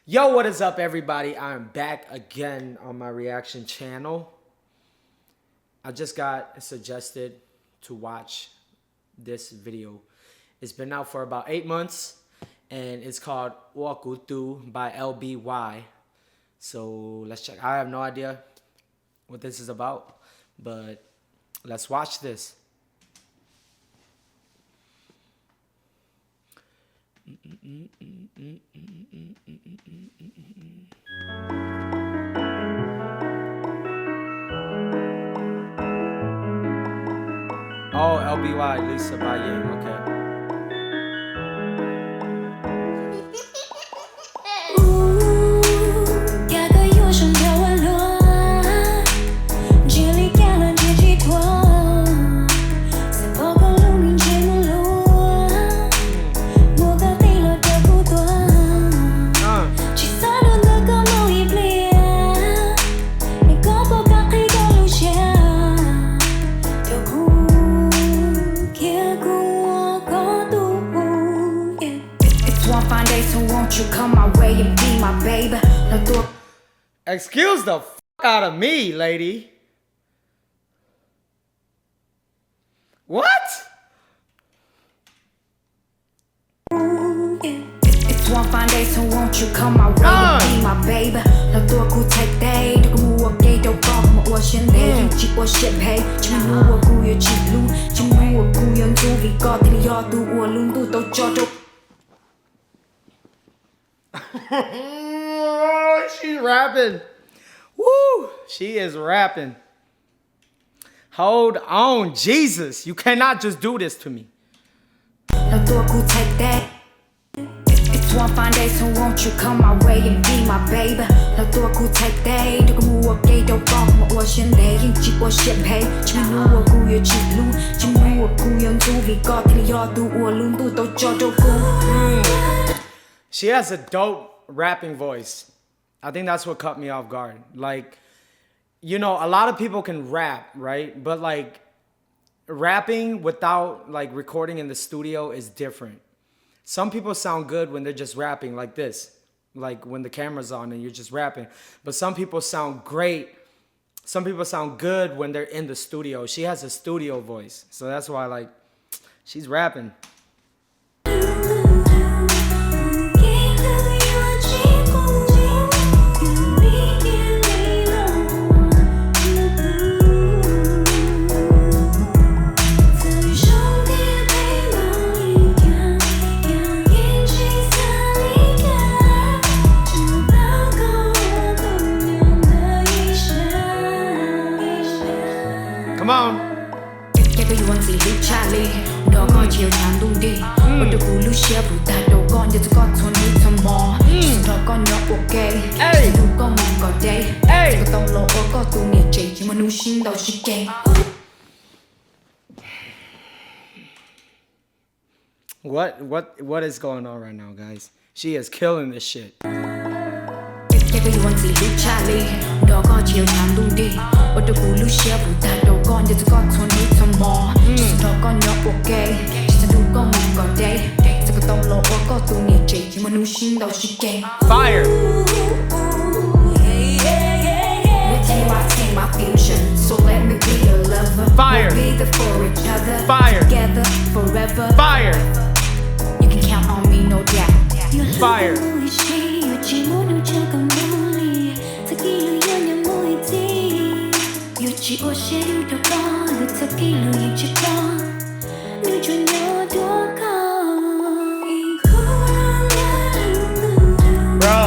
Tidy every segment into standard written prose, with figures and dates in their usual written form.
Yo, what is up, everybody? I'm back again on my reaction channel. I just got suggested to watch this video. It's been out for about 8 months, and it's called Kuv Tus by LBY. So let's check. I have no idea what this is about, but let's watch this. Oh, LBY, Lisa Baying, okay. You come my way and be my baby. Excuse the f out of me, lady. What? It's one fine day, so won't you come my way and be my baby. แล้วตัวกูไทยเต้ดูกูมัวเกย์เดี๋ยวก็มาอวดฉันเดย์ยิ่งจีบว่าเชียบเฮฉันไม่รู้ว่ากูยังจีบรู้ฉันไม่รู้ว่ากูยังจูวีก็ที่ยอดดูอวดลุ้นดูโตจอด She's rapping. Woo! She is rapping. Hold on, Jesus. You cannot just do this to me. It's one fine day, so won't you come my way and be my baby. แล้วตัวกูไทยเต้ดูกูมัวเกย์เดี๋ยวก็มาอวดฉันเดย์ยิ่งจีบว่าเชียบเฮฉันไม่รู้ว่ากูยังจีบรู้ฉันไม่รู้ว่ากูยังจูวีก็ที่ยอดดูอวดลุ้นดูโตจอดดูกู She has a dope rapping voice. I think that's what caught me off guard. Like, you know, a lot of people can rap, right? But like rapping without like recording in the studio is different. Some people sound good when they're just rapping like this, like when the camera's on and you're just rapping. But some people sound great. Some people sound good when they're in the studio. She has a studio voice. So that's why, like, she's rapping. Come on. What is going on right now, guys? She is killing this shit. Fire. So let me be your lover. Fire. We'll be there for each other. Fire. Together forever. Fire. You can count on me, no doubt. Fire. Bro.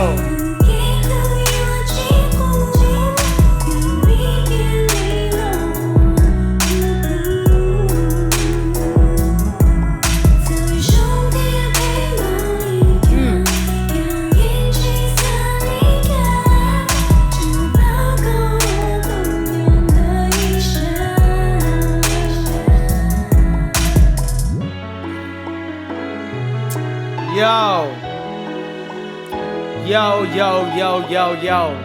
Yo.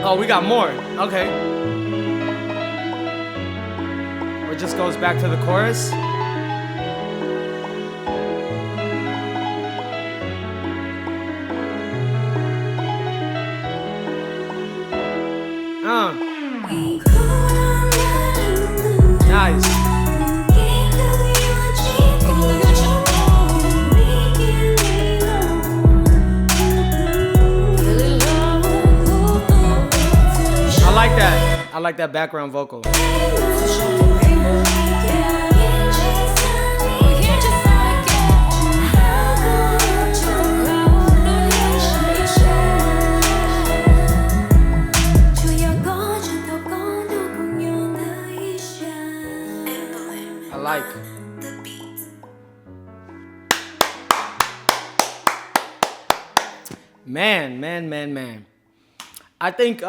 Oh, we got more. Okay. Or it just goes back to the chorus. I like that background vocal. I like. Man. I think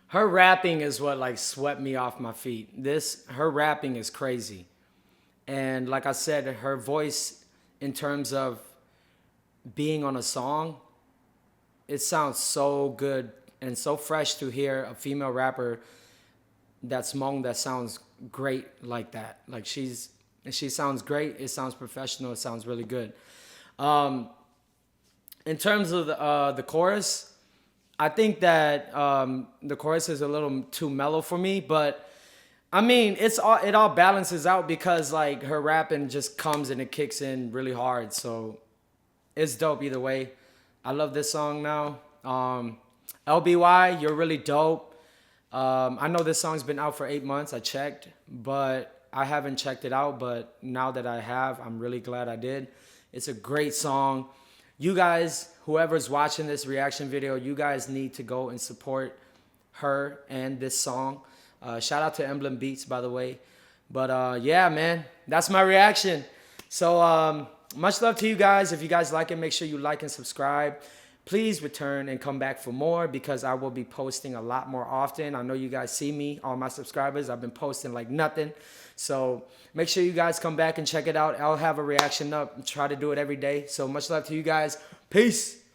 her rapping is what like swept me off my feet. Her rapping is crazy. And like I said, her voice in terms of being on a song, it sounds so good and so fresh to hear a female rapper that's Hmong that sounds great like that. Like she sounds great. It sounds professional. It sounds really good. In terms of the chorus, I think that the chorus is a little too mellow for me, but I mean it all balances out because like her rapping just comes and it kicks in really hard. So it's dope either way. I love this song now. LBY, you're really dope. I know this song's been out for 8 months. I checked, but I haven't checked it out. But now that I have, I'm really glad I did. It's a great song. You guys, whoever's watching this reaction video, you guys need to go and support her and this song. Shout out to Emblem Beats, by the way. But yeah, man, that's my reaction. So much love to you guys. If you guys like it, make sure you like and subscribe. Please return and come back for more because I will be posting a lot more often. I know you guys see me, all my subscribers. I've been posting like nothing. So make sure you guys come back and check it out. I'll have a reaction up and try to do it every day. So much love to you guys. Peace.